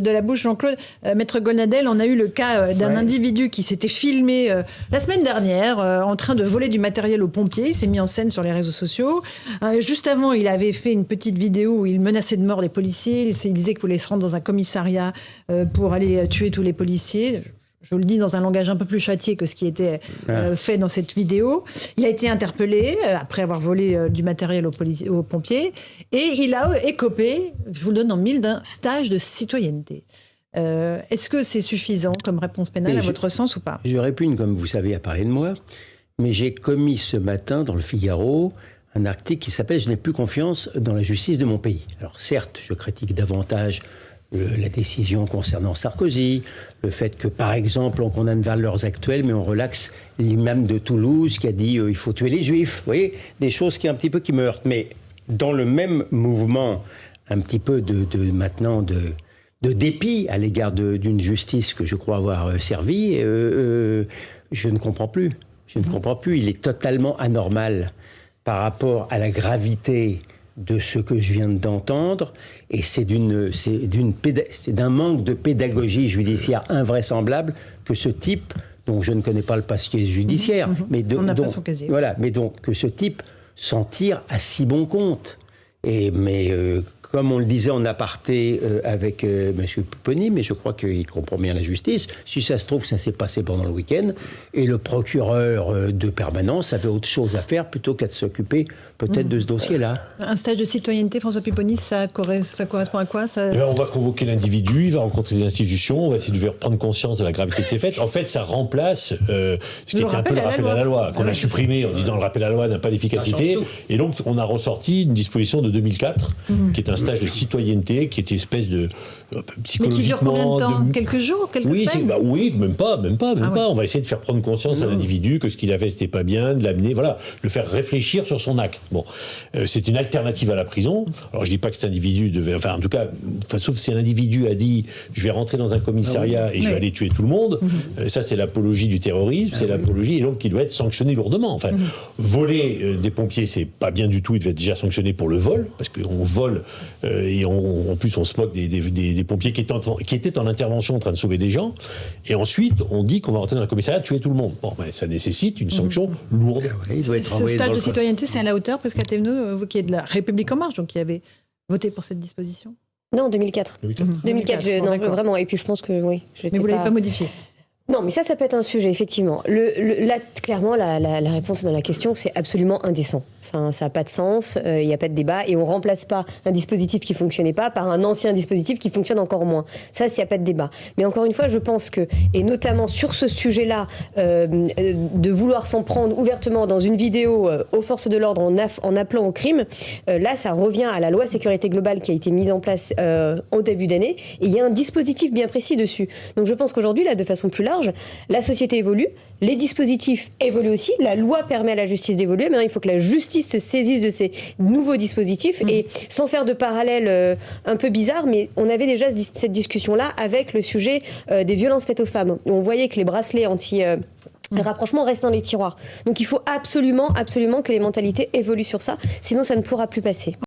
de la bouche, Jean-Claude. Maître Golnadel, on a eu le cas d'un individu qui s'était filmé la semaine dernière en train de voler du matériel aux pompiers. Il s'est mis en scène sur les réseaux sociaux. Juste avant, il avait fait une petite vidéo où il menaçait de mort les policiers. Il disait qu'il voulait se rendre dans un commissariat pour aller tuer tous les policiers. Je le dis dans un langage un peu plus châtié que ce qui était fait dans cette vidéo. Il a été interpellé après avoir volé du matériel aux pompiers et il a écopé, je vous le donne en mille, d'un stage de citoyenneté. Est-ce que c'est suffisant comme réponse pénale à votre sens ou pas ? Je répugne, comme vous savez, à parler de moi, mais j'ai commis ce matin dans le Figaro un article qui s'appelle « Je n'ai plus confiance dans la justice de mon pays ». Alors certes, je critique davantage la décision concernant Sarkozy, le fait que, par exemple, on condamne valeurs actuelles, mais on relaxe l'imam de Toulouse qui a dit il faut tuer les Juifs. Vous voyez, des choses qui un petit peu qui me heurtent. Mais dans le même mouvement, un petit peu de dépit à l'égard d'une justice que je crois avoir servi, je ne comprends plus. Je ne comprends plus. Il est totalement anormal par rapport à la gravité de ce que je viens d'entendre, et c'est d'un manque de pédagogie judiciaire invraisemblable que ce type, dont je ne connais pas le passé judiciaire, mais donc que ce type s'en tire à si bon compte. Comme on le disait en aparté avec M. Pupponi, mais je crois qu'il comprend bien la justice, si ça se trouve, ça s'est passé pendant le week-end, et le procureur de permanence avait autre chose à faire plutôt qu'à s'occuper peut-être de ce dossier-là. Un stage de citoyenneté, François Pupponi, ça correspond à quoi ça... On va convoquer l'individu, il va rencontrer les institutions, on va essayer de faire prendre conscience de la gravité de ces faits. En fait, ça remplace ce qui était un peu le rappel à la loi, qu'on a supprimé en disant le rappel à la loi n'a pas d'efficacité. Et donc, on a ressorti une disposition de 2004, qui est un stage de citoyenneté, qui est une espèce de psychologiquement... Mais qui dure combien de temps ? Quelques jours ? Quelques semaines ? Oui, même pas. On va essayer de faire prendre conscience à l'individu que ce qu'il a fait, c'était pas bien, de l'amener, le faire réfléchir sur son acte. Bon, c'est une alternative à la prison. Alors, je dis pas que cet individu devait... en tout cas, sauf si un individu a dit « je vais rentrer dans un commissariat et je vais aller tuer tout le monde », ça, c'est l'apologie du terrorisme, c'est l'apologie, et donc il doit être sanctionné lourdement. Voler des pompiers, c'est pas bien du tout, il doit être déjà sanctionné pour le vol, parce qu'on vole... et en plus, on se moque des pompiers qui étaient en intervention en train de sauver des gens. Et ensuite, on dit qu'on va rentrer dans un commissariat tuer tout le monde. Bon, ça nécessite une sanction lourde. Ce stage de citoyenneté, c'est à la hauteur, Prisca Thévenot, vous qui êtes de la République En Marche, donc qui avez voté pour cette disposition ? Non, 2004. 2004, vraiment. Et puis je pense que oui. Mais vous ne l'avez pas modifié ? Non, mais ça peut être un sujet, effectivement. Là, clairement, la réponse dans la question, c'est absolument indécent. Enfin, ça n'a pas de sens, il n'y a pas de débat, et on ne remplace pas un dispositif qui ne fonctionnait pas par un ancien dispositif qui fonctionne encore moins. Ça, il n'y a pas de débat. Mais encore une fois, je pense que, et notamment sur ce sujet-là, de vouloir s'en prendre ouvertement dans une vidéo aux forces de l'ordre en appelant au crime, là, ça revient à la loi sécurité globale qui a été mise en place au début d'année, et il y a un dispositif bien précis dessus. Donc je pense qu'aujourd'hui, là, de façon plus large, la société évolue, les dispositifs évoluent aussi, la loi permet à la justice d'évoluer, mais il faut que la justice se saisisse de ces nouveaux dispositifs, et sans faire de parallèle un peu bizarre, mais on avait déjà cette discussion-là avec le sujet des violences faites aux femmes, où on voyait que les bracelets rapprochement restent dans les tiroirs. Donc il faut absolument que les mentalités évoluent sur ça, sinon ça ne pourra plus passer.